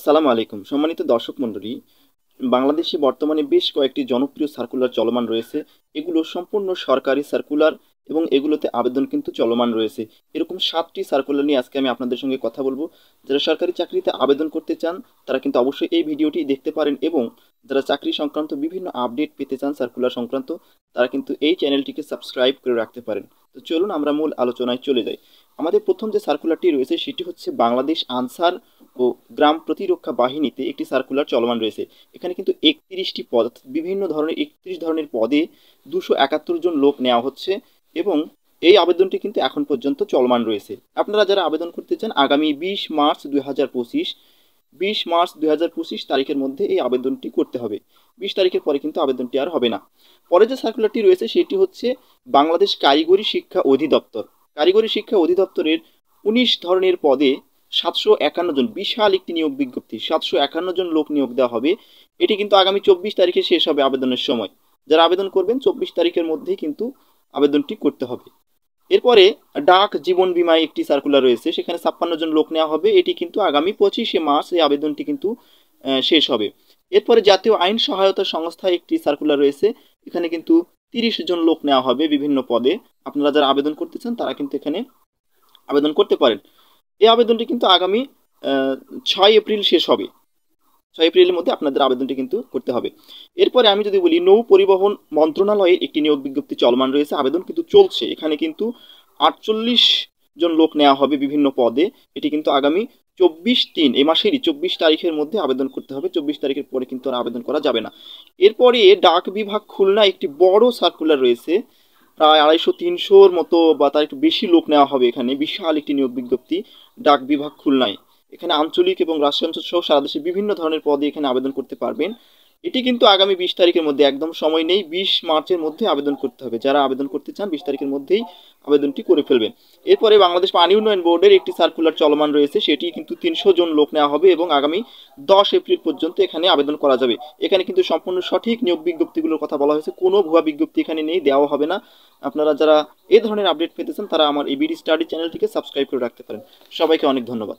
আসসালামু আলাইকুম সম্মানিত দর্শক মণ্ডলী। বাংলাদেশে বর্তমানে বেশ কয়েকটি জনপ্রিয় সার্কুলার চলমান রয়েছে। এগুলো সম্পূর্ণ সরকারি সার্কুলার এবং এগুলোতে আবেদন কিন্তু চলমান রয়েছে। এরকম ৭টি সার্কুলার নিয়ে আজকে আমি আপনাদের সঙ্গে কথা বলবো। যারা সরকারি চাকরিতে আবেদন করতে চান তারা কিন্তু অবশ্যই এই ভিডিওটি দেখতে পারেন, এবং যারা চাকরি সংক্রান্ত বিভিন্ন আপডেট পেতে চান সার্কুলার সংক্রান্ত, তারা কিন্তু এই চ্যানেলটিকে সাবস্ক্রাইব করে রাখতে পারেন। তো চলুন আমরা মূল আলোচনায় চলে যাই। আমাদের প্রথম যে সার্কুলারটি রয়েছে সেটি হচ্ছে বাংলাদেশ আনসার ও গ্রাম প্রতিরক্ষা বাহিনীতে একটি সার্কুলার চলমান রয়েছে। এখানে কিন্তু ৩১টি পদ, বিভিন্ন ধরনের ৩১ ধরনের পদে ২৭১ জন লোক নেওয়া হচ্ছে, এবং এই আবেদনটি কিন্তু এখন পর্যন্ত চলমান রয়েছে। আপনারা যারা আবেদন করতে চান আগামী ২০ মার্চ ২০২৫ তারিখের মধ্যে এই আবেদনটি করতে হবে। ২০ তারিখের পরে কিন্তু আবেদনটি আর হবে না। পরে যে সার্কুলারটি রয়েছে সেটি হচ্ছে বাংলাদেশ কারিগরি শিক্ষা অধিদপ্তর। কারিগরি শিক্ষা অধিদপ্তরের ১৯ ধরনের পদে ৭৫১ জন, বিশাল একটি নিয়োগ বিজ্ঞপ্তি, ৭৫১ জন লোক নিয়োগ দেওয়া হবে। এটি কিন্তু আগামী ২৪ তারিখে শেষ হবে আবেদনের সময়। যারা আবেদন করবেন ২৪ তারিখের মধ্যেই কিন্তু আবেদনটি করতে হবে। এরপরে ডাক জীবন বীমায় একটি সার্কুলার রয়েছে, সেখানে ৫৬ জন লোক নেওয়া হবে। এটি কিন্তু আগামী ২৫শে মার্চ এই আবেদনটি কিন্তু শেষ হবে। এরপরে জাতীয় আইন সহায়তা সংস্থায় একটি সার্কুলার রয়েছে, এখানে কিন্তু ৩০ জন লোক নেওয়া হবে বিভিন্ন পদে। আপনারা যারা আবেদন করতে চান তারা কিন্তু এখানে আবেদন করতে পারেন। এই আবেদনটি কিন্তু আগামী ৬ এপ্রিল শেষ হবে। ৬ এপ্রিলের মধ্যে আপনাদের আবেদনটি কিন্তু করতে হবে। এরপরে আমি যদি বলি, নৌ পরিবহন মন্ত্রণালয়ের একটি নিয়োগ বিজ্ঞপ্তি চলমান রয়েছে, আবেদন কিন্তু চলছে। এখানে কিন্তু ৪৮ জন লোক নেওয়া হবে বিভিন্ন পদে। এটি কিন্তু আগামী ২৪/৩ এই মাসেরই ২৪ তারিখের মধ্যে আবেদন করতে হবে। ২৪ তারিখের পরে কিন্তু আর আবেদন করা যাবে না। এরপরে ডাক বিভাগ খুলনা একটি বড় সার্কুলার রয়েছে, প্রায় ২৫০-৩০০-র মতো বা তার একটু বেশি লোক নেওয়া হবে। এখানে বিশাল একটি নিয়োগ বিজ্ঞপ্তি ডাক বিভাগ খুলনায়। এখানে আঞ্চলিক এবং রাষ্ট্রীয় অঞ্চল সহ সারা দেশে বিভিন্ন ধরনের পদে এখানে আবেদন করতে পারবেন। এটি কিন্তু আগামী ২০ তারিখের মধ্যে, একদম সময় নেই, ২০ মার্চের মধ্যে আবেদন করতে হবে। যারা আবেদন করতে চান ২০ তারিখের মধ্যেই আবেদনটি করে ফেলবেন। এরপরে বাংলাদেশ পানি উন্নয়ন বোর্ডের একটি সার্কুলার চলমান রয়েছে, সেটি কিন্তু ৩০০ জন লোক নেওয়া হবে এবং আগামী ১০ এপ্রিল পর্যন্ত এখানে আবেদন করা যাবে। এখানে কিন্তু সম্পূর্ণ সঠিক নিয়োগ বিজ্ঞপ্তিগুলোর কথা বলা হয়েছে, কোনো ভুয়া বিজ্ঞপ্তি এখানে নেই, দেওয়া হবে না। আপনারা যারা এই ধরনের আপডেট পেতে চান তারা আমার এই বিডি স্টাডি চ্যানেলটিকে সাবস্ক্রাইব করে রাখতে পারেন। সবাইকে অনেক ধন্যবাদ।